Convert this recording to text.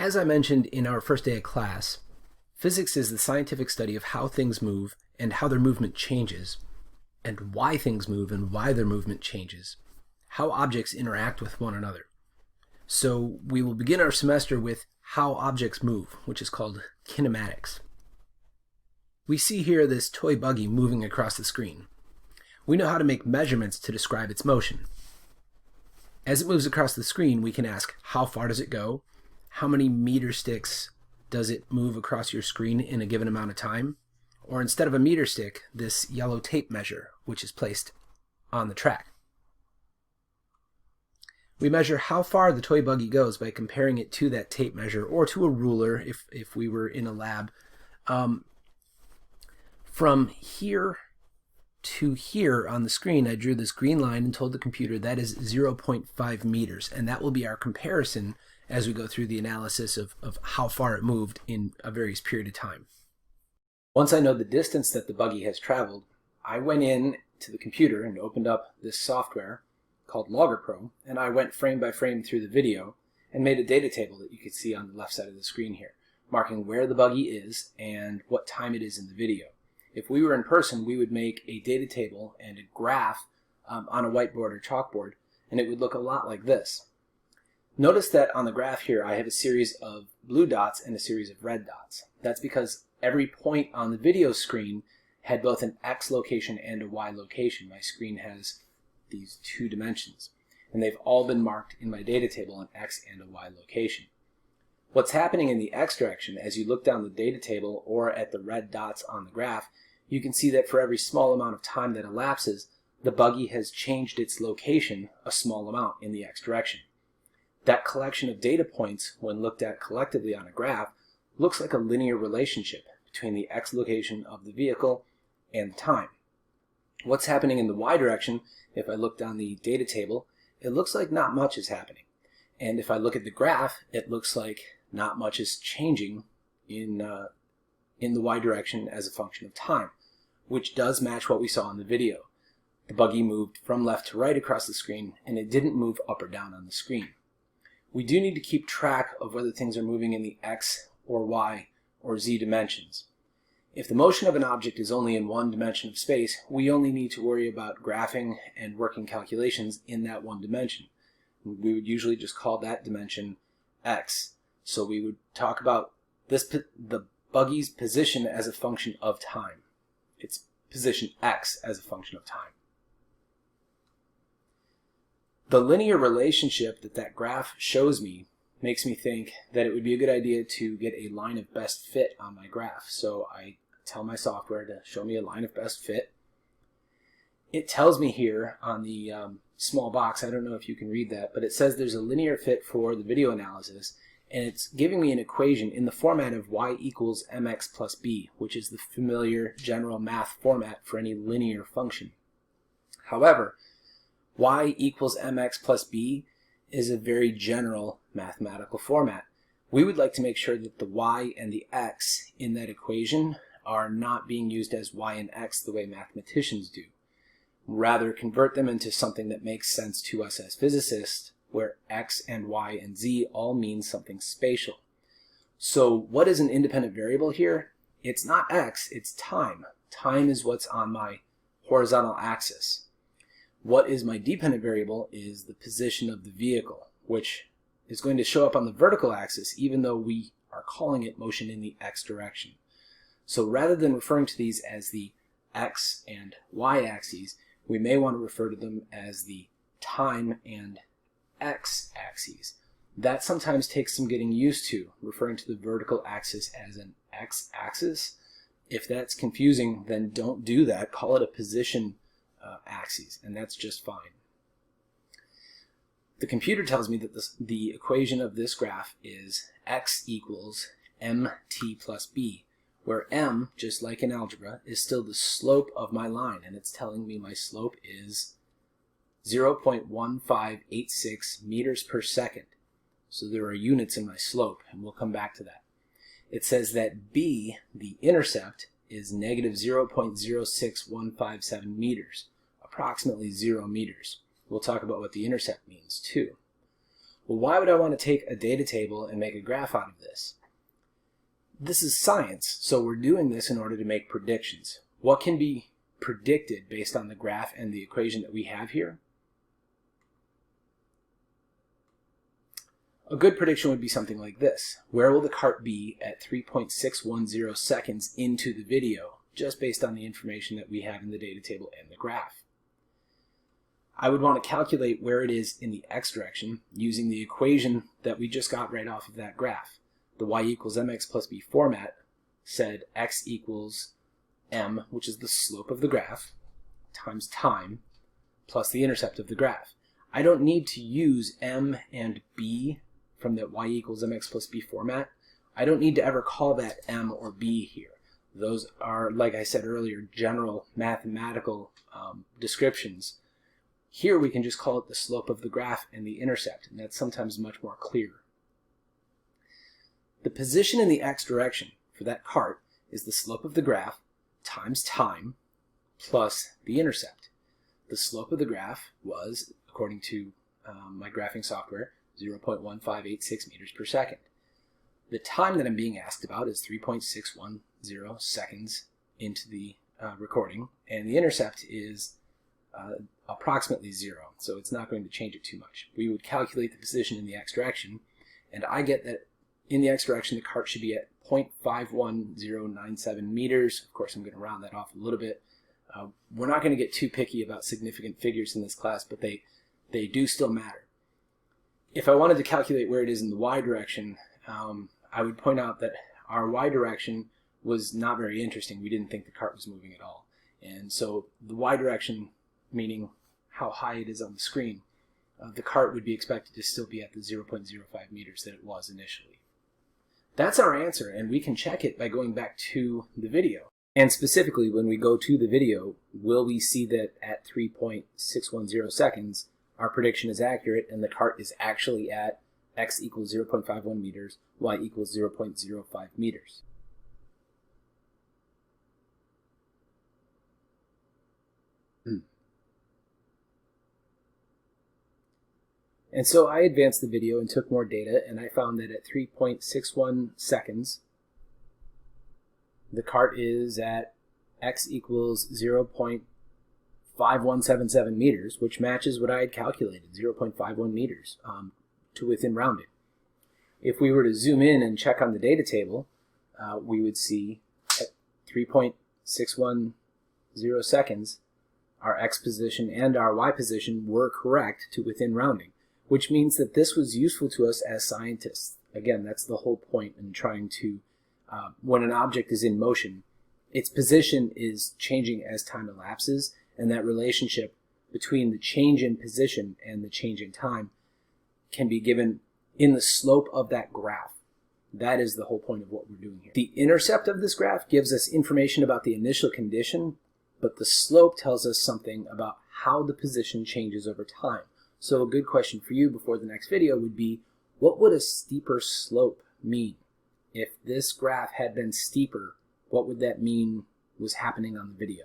As I mentioned in our first day of class, physics is the scientific study of how things move and how their movement changes, and why things move and why their movement changes, how objects interact with one another. So we will begin our semester with how objects move, which is called kinematics. We see here this toy buggy moving across the screen. We know how to make measurements to describe its motion. As it moves across the screen, we can ask, how far does it go? How many meter sticks does it move across your screen in a given amount of time? Or instead of a meter stick, this yellow tape measure, which is placed on the track. We measure how far the toy buggy goes by comparing it to that tape measure or to a ruler if we were in a lab. From here to here on the screen, I drew this green line and told the computer that is 0.5 meters, and that will be our comparison as we go through the analysis of how far it moved in a various period of time. Once I know the distance that the buggy has traveled, I went in to the computer and opened up this software called Logger Pro, and I went frame by frame through the video and made a data table that you can see on the left side of the screen here, marking where the buggy is and what time it is in the video. If we were in person, we would make a data table and a graph on a whiteboard or chalkboard, and it would look a lot like this. Notice that on the graph here, I have a series of blue dots and a series of red dots. That's because every point on the video screen had both an X location and a Y location. My screen has these two dimensions, and they've all been marked in my data table an X and a Y location. What's happening in the X direction, as you look down the data table or at the red dots on the graph, you can see that for every small amount of time that elapses, the buggy has changed its location a small amount in the X direction. That collection of data points, when looked at collectively on a graph, looks like a linear relationship between the X location of the vehicle and the time. What's happening in the Y direction, if I look down the data table, it looks like not much is happening. And if I look at the graph, it looks like not much is changing in the Y direction as a function of time, which does match what we saw in the video. The buggy moved from left to right across the screen, and it didn't move up or down on the screen. We do need to keep track of whether things are moving in the X or Y or Z dimensions. If the motion of an object is only in one dimension of space, we only need to worry about graphing and working calculations in that one dimension. We would usually just call that dimension X. So we would talk about the buggy's position as a function of time. Its position X as a function of time. The linear relationship that graph shows me makes me think that it would be a good idea to get a line of best fit on my graph. So I tell my software to show me a line of best fit. It tells me here on the small box, I don't know if you can read that, but it says there's a linear fit for the video analysis, and it's giving me an equation in the format of y equals mx plus b, which is the familiar general math format for any linear function. However, y equals mx plus b is a very general mathematical format. We would like to make sure that the y and the x in that equation are not being used as y and x the way mathematicians do. Rather, convert them into something that makes sense to us as physicists, where x and y and z all mean something spatial. So what is an independent variable here? It's not x, it's time. Time is what's on my horizontal axis. What is my dependent variable is the position of the vehicle, which is going to show up on the vertical axis even though we are calling it motion in the x direction. So rather than referring to these as the x and y axes, we may want to refer to them as the time and x axes. That sometimes takes some getting used to, referring to the vertical axis as an x axis. If that's confusing, then don't do that. Call it a position axis, and that's just fine. The computer tells me that the equation of this graph is x equals mt plus b, where m, just like in algebra, is still the slope of my line, and it's telling me my slope is 0.1586 meters per second. So there are units in my slope, and we'll come back to that. It says that b, the intercept, is negative 0.06157 meters, approximately 0 meters. We'll talk about what the intercept means too. Well, why would I want to take a data table and make a graph out of this? This is science, so we're doing this in order to make predictions. What can be predicted based on the graph and the equation that we have here? A good prediction would be something like this. Where will the cart be at 3.610 seconds into the video, just based on the information that we have in the data table and the graph? I would want to calculate where it is in the x direction using the equation that we just got right off of that graph. The y equals mx plus b format said x equals m, which is the slope of the graph, times time, plus the intercept of the graph. I don't need to use m and b from the y equals mx plus b format. I don't need to ever call that m or b here. Those are, like I said earlier, general mathematical descriptions. Here we can just call it the slope of the graph and the intercept, and that's sometimes much more clear. The position in the x direction for that cart is the slope of the graph times time plus the intercept. The slope of the graph was, according to my graphing software, 0.1586 meters per second. The time that I'm being asked about is 3.610 seconds into the recording, and the intercept is approximately 0, so it's not going to change it too much. We would calculate the position in the x direction, and I get that in the x direction the cart should be at 0.51097 meters. Of course, I'm going to round that off a little bit. We're not going to get too picky about significant figures in this class, but they do still matter. If I wanted to calculate where it is in the y direction, I would point out that our y direction was not very interesting. We didn't think the cart was moving at all. And so the y direction, meaning how high it is on the screen, the cart would be expected to still be at the 0.05 meters that it was initially. That's our answer, and we can check it by going back to the video. And specifically, when we go to the video, will we see that at 3.610 seconds, our prediction is accurate and the cart is actually at x equals 0.51 meters, y equals 0.05 meters. And so I advanced the video and took more data, and I found that at 3.61 seconds, the cart is at x equals 0.5177 meters, which matches what I had calculated, 0.51 meters, to within rounding. If we were to zoom in and check on the data table, we would see at 3.610 seconds, our x position and our y position were correct to within rounding, which means that this was useful to us as scientists. Again, that's the whole point in trying to, when an object is in motion, its position is changing as time elapses, and that relationship between the change in position and the change in time can be given in the slope of that graph. That is the whole point of what we're doing here. The intercept of this graph gives us information about the initial condition, but the slope tells us something about how the position changes over time. So a good question for you before the next video would be, what would a steeper slope mean? If this graph had been steeper, what would that mean was happening on the video?